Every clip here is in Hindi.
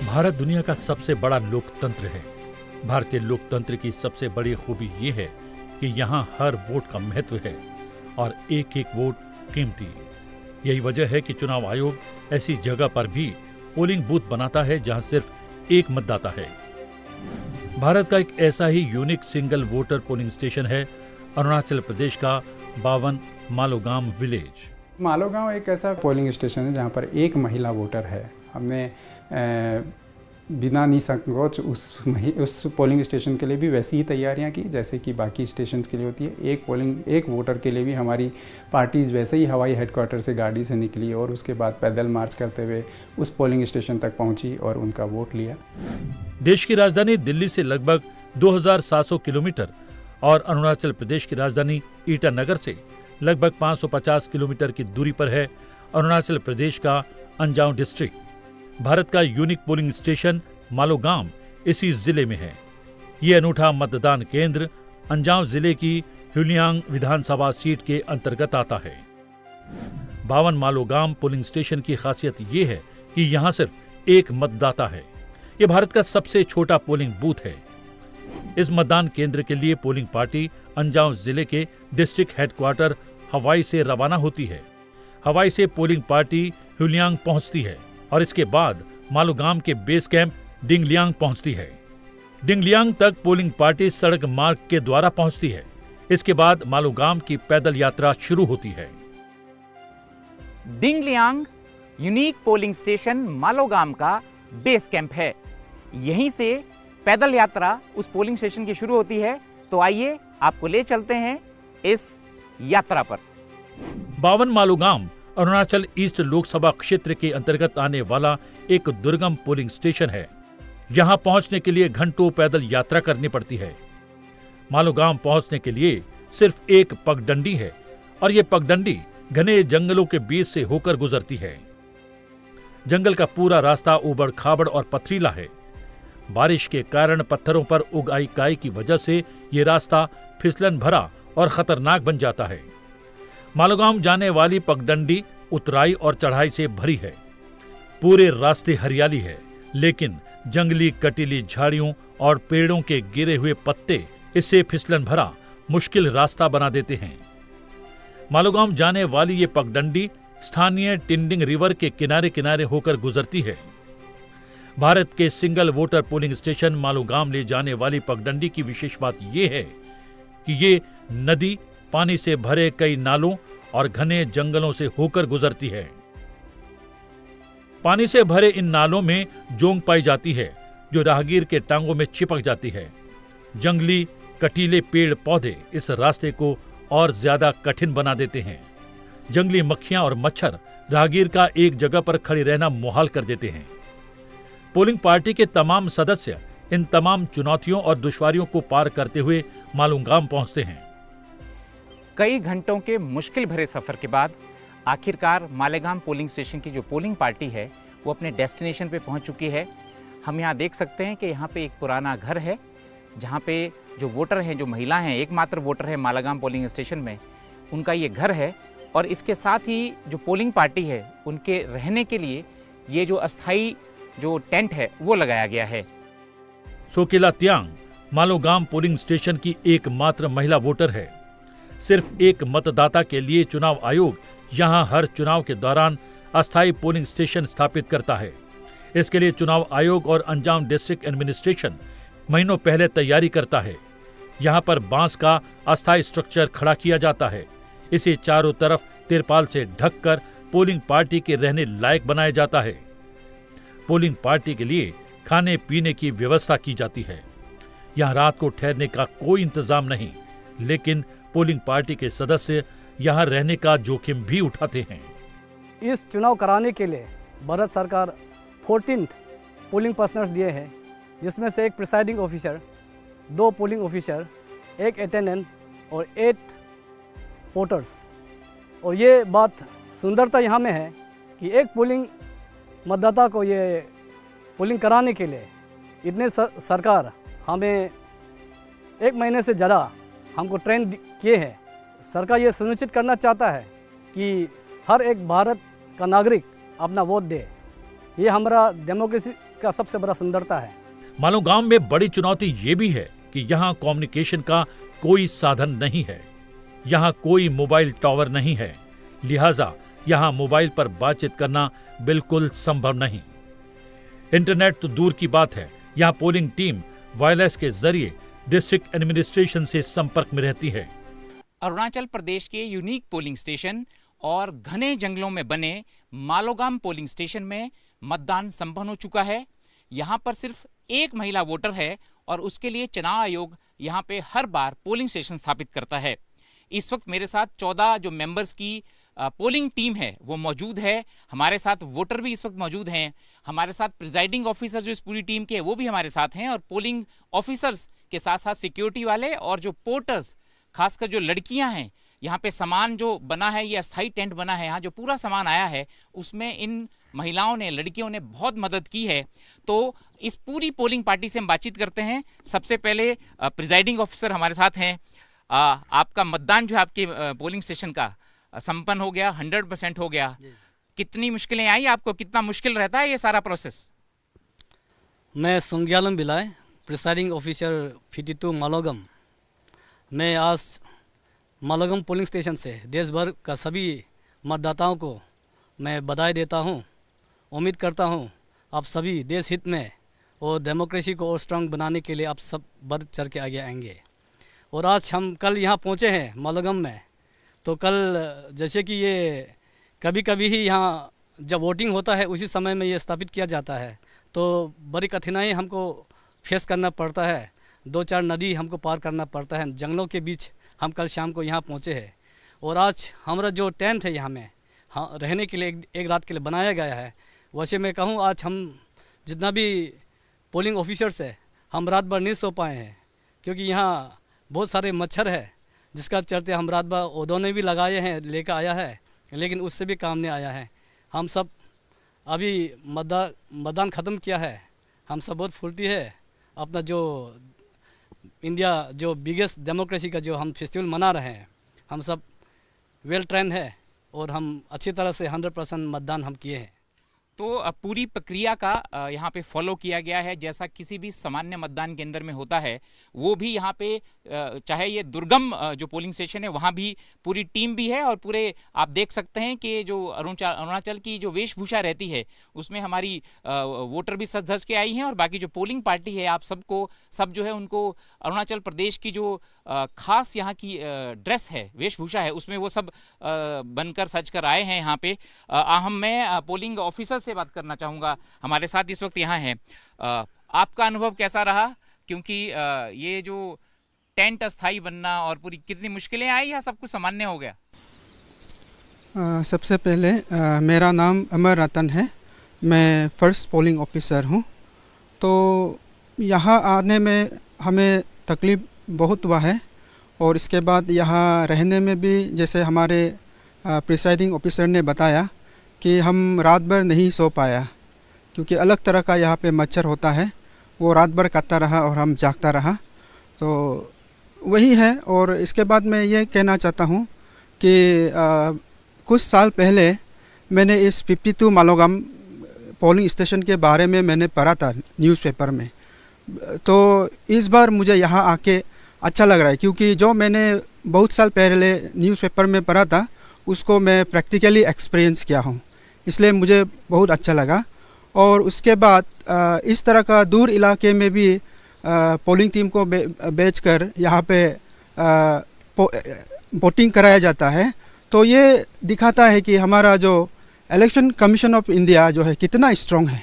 भारत दुनिया का सबसे बड़ा लोकतंत्र है। भारतीय लोकतंत्र की सबसे बड़ी खूबी ये है कि यहाँ हर वोट का महत्व है और एक एक वोट कीमती। यही वजह है कि चुनाव आयोग ऐसी जगह पर भी पोलिंग बूथ बनाता है जहाँ सिर्फ एक मतदाता है। भारत का एक ऐसा ही unique single voter polling station है अरुणाचल प्रदेश का बावन मालोगाम विलेज। मालोगांव एक ऐसा पोलिंग स्टेशन है जहाँ पर एक महिला वोटर है। हमने बिना निसंकोच उस पोलिंग स्टेशन के लिए भी वैसी ही तैयारियां की जैसे कि बाकी स्टेशन के लिए होती है। एक वोटर के लिए भी हमारी पार्टीज वैसे ही हवाई हेडक्वार्टर से गाड़ी से निकली और उसके बाद पैदल मार्च करते हुए उस पोलिंग स्टेशन तक पहुंची और उनका वोट लिया। देश की राजधानी दिल्ली से लगभग 2700 किलोमीटर और अरुणाचल प्रदेश की राजधानी ईटानगर से लगभग 550 किलोमीटर की दूरी पर है अरुणाचल प्रदेश का अंजाव डिस्ट्रिक्ट। भारत का यूनिक पोलिंग स्टेशन मालोगाम इसी जिले में है। ये अनूठा मतदान केंद्र अंजाव जिले की हुलियांग विधानसभा सीट के अंतर्गत आता है। बावन मालोगाम पोलिंग स्टेशन की खासियत ये है कि यहाँ सिर्फ एक मतदाता है। ये भारत का सबसे छोटा पोलिंग बूथ है। इस मतदान केंद्र के लिए पोलिंग पार्टी अंजाव जिले के डिस्ट्रिक्ट हेडक्वार्टर हवाई से रवाना होती है। हवाई से पोलिंग पार्टी हुलियांग पहुंचती है और इसके बाद मालोगाम के बेस कैंप डिंगलियांग पहुंचती है। डिंगलियांग तक पोलिंग पार्टी सड़क मार्ग के द्वारा पहुंचती है। इसके बाद मालोगाम की पैदल यात्रा शुरू होती है। डिंगलियांग यूनिक पोलिंग स्टेशन मालोगाम का बेस कैंप है। यहीं से पैदल यात्रा उस पोलिंग स्टेशन की शुरू होती है। तो आइए आपको ले चलते हैं इस यात्रा पर। बावन मालोगाम अरुणाचल ईस्ट लोकसभा क्षेत्र के अंतर्गत आने वाला एक दुर्गम पोलिंग स्टेशन है। यहां पहुंचने के लिए घंटों पैदल यात्रा करनी पड़ती है। मालोगाम पहुंचने के लिए सिर्फ एक पगडंडी है और ये पगडंडी घने जंगलों के बीच से होकर गुजरती है। जंगल का पूरा रास्ता ऊबड़ खाबड़ और पथरीला है। बारिश के कारण पत्थरों पर उग आई काई की वजह से ये रास्ता फिसलन भरा और खतरनाक बन जाता है। मालोगाम जाने वाली पगडंडी उतराई और चढ़ाई से भरी है। पूरे रास्ते हरियाली है, लेकिन जंगली कटीली झाड़ियों और पेड़ों के गिरे हुए पत्ते इसे फिसलन भरा मुश्किल रास्ता बना देते हैं। मालोगाम जाने वाली ये पगडंडी स्थानीय टिंडिंग रिवर के किनारे किनारे होकर गुजरती है। भारत के सिंगल वोटर पोलिंग स्टेशन मालोगाम ले जाने वाली पगडंडी की विशेष बात यह है कि ये नदी, पानी से भरे कई नालों और घने जंगलों से होकर गुजरती है। पानी से भरे इन नालों में जोंग पाई जाती है जो राहगीर के टांगों में चिपक जाती है। जंगली कटीले पेड़ पौधे इस रास्ते को और ज्यादा कठिन बना देते हैं। जंगली मक्खियां और मच्छर राहगीर का एक जगह पर खड़े रहना मुहाल कर देते हैं। पोलिंग पार्टी के तमाम सदस्य इन तमाम चुनौतियों और दुश्वारियों को पार करते हुए मालोगाम पहुंचते हैं। कई घंटों के मुश्किल भरे सफर के बाद आखिरकार मालेगाम पोलिंग स्टेशन की जो पोलिंग पार्टी है वो अपने डेस्टिनेशन पे पहुंच चुकी है। हम यहाँ देख सकते हैं कि यहाँ पे एक पुराना घर है जहाँ पे जो वोटर हैं, जो महिला हैं, एकमात्र वोटर है मालेगाम पोलिंग स्टेशन में, उनका ये घर है। और इसके साथ ही जो पोलिंग पार्टी है उनके रहने के लिए ये जो अस्थाई जो टेंट है वो लगाया गया है। सोकेला त्यांग मालोगाम पोलिंग स्टेशन की एकमात्र महिला वोटर है। सिर्फ एक मतदाता के लिए चुनाव आयोग यहां हर चुनाव के दौरान अस्थायी पोलिंग स्टेशन स्थापित करता है। इसके लिए चुनाव आयोग और अंजाम डिस्ट्रिक्ट एडमिनिस्ट्रेशन महीनों पहले तैयारी करता है। यहां पर बांस का अस्थायी स्ट्रक्चर खड़ा किया जाता है। इसे चारों तरफ तिरपाल से ढककर पोलिंग पार्टी के रहने लायक बनाया जाता है। पोलिंग पार्टी के लिए खाने पीने की व्यवस्था की जाती है। यहाँ रात को ठहरने का कोई इंतजाम नहीं, लेकिन पोलिंग पार्टी के सदस्य यहाँ रहने का जोखिम भी उठाते हैं। इस चुनाव कराने के लिए भारत सरकार 14 पोलिंग पर्सनल्स दिए हैं, जिसमें से एक presiding officer, 2 polling officer, 1 attendant और 8 वोटर्स। और ये बात सुंदरता यहाँ में है कि एक पोलिंग मतदाता को ये पोलिंग कराने के लिए इतने सरकार हमें 1 महीने से ज़्यादा हमको ट्रेन किए हैं। सरकार ये सुनिश्चित करना चाहता है कि हर एक भारत का नागरिक अपना वोट दे। ये हमारा डेमोक्रेसी का सबसे बड़ा सुंदरता है। मालूगाम में बड़ी चुनौती ये भी है कि यहाँ कम्युनिकेशन का कोई साधन नहीं है। यहाँ कोई मोबाइल टावर नहीं है, लिहाजा यहाँ मोबाइल पर बातचीत करना बिल्कुल संभव नहीं। इंटरनेट तो दूर की बात है, यहाँ पोलिंग टीम वायरलेस के जरिए डिस्ट्रिक्ट एडमिनिस्ट्रेशन से संपर्क में रहती है। अरुणाचल प्रदेश के यूनिक पोलिंग स्टेशन और घने जंगलों में बने मालोगाम पोलिंग स्टेशन में मतदान संपन्न हो चुका है। यहाँ पर सिर्फ एक महिला वोटर है और उसके लिए चुनाव आयोग यहाँ पे हर बार पोलिंग स्टेशन स्थापित करता है। इस वक्त मेरे साथ 14 जो मेंबर्स की पोलिंग टीम है वो मौजूद है। हमारे साथ वोटर भी इस वक्त मौजूद हैं। हमारे साथ प्रिजाइडिंग ऑफिसर जो इस पूरी टीम के वो भी हमारे साथ हैं और पोलिंग ऑफिसर्स के साथ साथ सिक्योरिटी वाले और जो पोर्टर्स, खासकर जो लड़कियां हैं। यहाँ पे सामान जो बना है, ये अस्थाई टेंट बना है, यहाँ जो पूरा सामान आया है उसमें इन महिलाओं ने, लड़कियों ने बहुत मदद की है। तो इस पूरी पोलिंग पार्टी से हम बातचीत करते हैं। सबसे पहले प्रिजाइडिंग ऑफिसर हमारे साथ हैं। आपका मतदान जो है आपके पोलिंग स्टेशन का संपन्न हो गया, 100% हो गया। कितनी मुश्किलें आई आपको, कितना मुश्किल रहता है ये सारा प्रोसेस? मैं सुंग्यालम बिलाय, प्रिसाइडिंग ऑफिसर 52 मालोगम। मैं आज मालोगम पोलिंग स्टेशन से देश भर का सभी मतदाताओं को मैं बधाई देता हूं। उम्मीद करता हूं आप सभी देश हित में और डेमोक्रेसी को और स्ट्रांग बनाने के लिए आप सब बढ़ चढ़ के आगे आएंगे। और आज हम कल यहाँ पहुँचे हैं मालोगम में, तो कल जैसे कि ये कभी कभी ही यहाँ जब वोटिंग होता है उसी समय में ये स्थापित किया जाता है, तो बड़ी कठिनाई हमको फेस करना पड़ता है। 2-4 नदी हमको पार करना पड़ता है, जंगलों के बीच हम कल शाम को यहाँ पहुँचे हैं। और आज हमारा जो टेंट है यहाँ में रहने के लिए एक रात के लिए बनाया गया है। वैसे मैं कहूँ आज हम जितना भी पोलिंग ऑफिसर्स है हम रात भर नहीं सो पाए हैं, क्योंकि यहाँ बहुत सारे मच्छर है जिसका चलते हम रात भर ओदोने भी लगाए हैं, लेकर आया है, लेकिन उससे भी काम नहीं आया है। हम सब अभी मतदान ख़त्म किया है, हम सब बहुत फुर्ती है। अपना जो इंडिया जो बिगेस्ट डेमोक्रेसी का जो हम फेस्टिवल मना रहे हैं, हम सब वेल ट्रेन है और हम अच्छी तरह से 100% मतदान हम किए हैं। तो पूरी प्रक्रिया का यहाँ पे फॉलो किया गया है, जैसा किसी भी सामान्य मतदान केंद्र में होता है वो भी यहाँ पे, चाहे ये दुर्गम जो पोलिंग स्टेशन है वहाँ भी पूरी टीम भी है। और पूरे आप देख सकते हैं कि जो अरुणाचल की जो वेशभूषा रहती है उसमें हमारी वोटर भी सज धज के आई हैं। और बाकी जो पोलिंग पार्टी है आप सबको सब जो है उनको अरुणाचल प्रदेश की जो खास यहाँ की ड्रेस है, वेशभूषा है, उसमें वो सब बनकर सज कर आए हैं यहाँ पे। मैं पोलिंग ऑफिसर से बात करना चाहूँगा, हमारे साथ इस वक्त यहाँ हैं। आपका अनुभव कैसा रहा, क्योंकि ये जो टेंट अस्थाई बनना और पूरी कितनी मुश्किलें आई या सब कुछ सामान्य हो गया? सबसे पहले मेरा नाम अमर रतन है, मैं फर्स्ट पोलिंग ऑफिसर हूँ। तो यहाँ आने में हमें तकलीफ़ बहुत हुआ है और इसके बाद यहाँ रहने में भी, जैसे हमारे प्रिसाइडिंग ऑफिसर ने बताया कि हम रात भर नहीं सो पाया, क्योंकि अलग तरह का यहाँ पे मच्छर होता है, वो रात भर काटता रहा और हम जागता रहा। तो वही है। और इसके बाद मैं ये कहना चाहता हूँ कि कुछ साल पहले मैंने इस 52 मालोगाम पोलिंग स्टेशन के बारे में मैंने पढ़ा था न्यूज़पेपर में। तो इस बार मुझे यहाँ आके अच्छा लग रहा है, क्योंकि जो मैंने बहुत साल पहले न्यूज़पेपर में पढ़ा था उसको मैं प्रैक्टिकली एक्सपीरियंस किया हूँ, इसलिए मुझे बहुत अच्छा लगा। और उसके बाद इस तरह का दूर इलाके में भी पोलिंग टीम को भेजकर यहाँ पे वोटिंग कराया जाता है, तो ये दिखाता है कि हमारा जो इलेक्शन कमीशन ऑफ इंडिया जो है कितना स्ट्रॉन्ग है।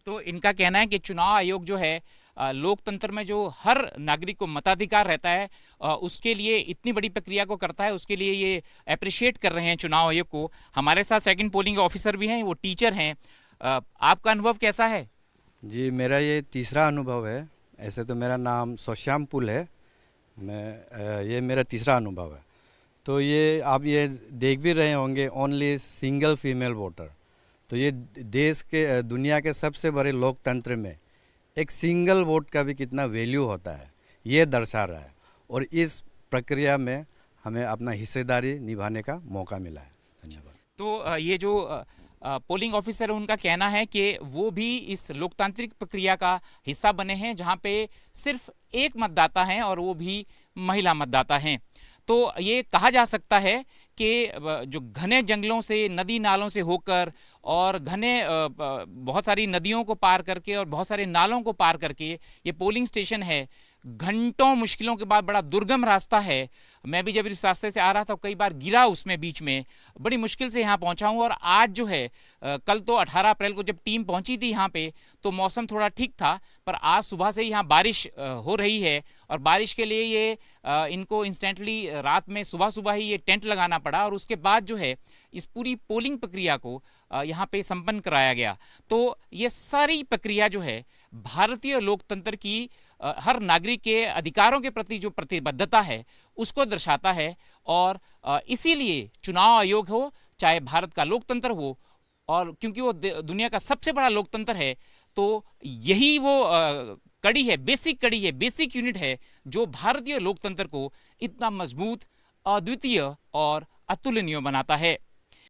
तो इनका कहना है कि चुनाव आयोग जो है लोकतंत्र में जो हर नागरिक को मताधिकार रहता है उसके लिए इतनी बड़ी प्रक्रिया को करता है, उसके लिए ये अप्रिशिएट कर रहे हैं चुनाव आयोग को। हमारे साथ सेकंड पोलिंग ऑफिसर भी हैं, वो टीचर हैं। आपका अनुभव कैसा है? जी, मेरा ये तीसरा अनुभव है। ऐसे तो मेरा नाम सोश्याम पुल है, ये मेरा तीसरा अनुभव है। तो ये आप ये देख भी रहे होंगे, ओनली सिंगल फीमेल वोटर। तो ये देश के, दुनिया के सबसे बड़े लोकतंत्र में एक सिंगल वोट का भी कितना वैल्यू होता है ये दर्शा रहा है। और इस प्रक्रिया में हमें अपना हिस्सेदारी निभाने का मौका मिला है। धन्यवाद। तो ये जो पोलिंग ऑफिसर, उनका कहना है कि वो भी इस लोकतांत्रिक प्रक्रिया का हिस्सा बने हैं जहां पे सिर्फ एक मतदाता हैं और वो भी महिला मतदाता हैं। तो ये कहा जा सकता है कि जो घने जंगलों से, नदी नालों से होकर और घने बहुत सारी नदियों को पार करके और बहुत सारे नालों को पार करके ये पोलिंग स्टेशन है, घंटों मुश्किलों के बाद बड़ा दुर्गम रास्ता है। मैं भी जब इस रास्ते से आ रहा था कई बार गिरा उसमें, बीच में बड़ी मुश्किल से यहाँ पहुँचा हूँ। और आज जो है कल तो 18 अप्रैल को जब टीम पहुँची थी यहाँ पे तो मौसम थोड़ा ठीक था, पर आज सुबह से यहाँ बारिश हो रही है और बारिश के लिए ये इनको इंस्टेंटली रात में सुबह सुबह ही ये टेंट लगाना पड़ा और उसके बाद जो है इस पूरी पोलिंग प्रक्रिया को यहाँ पे संपन्न कराया गया। तो ये सारी प्रक्रिया जो है भारतीय लोकतंत्र की हर नागरिक के अधिकारों के प्रति जो प्रतिबद्धता है उसको दर्शाता है। और इसीलिए चुनाव आयोग हो चाहे भारत का लोकतंत्र हो, और क्योंकि वो दुनिया का सबसे बड़ा लोकतंत्र है, तो यही वो कड़ी है, बेसिक कड़ी है, बेसिक यूनिट है जो भारतीय लोकतंत्र को इतना मजबूत, अद्वितीय और अतुलनीय बनाता है।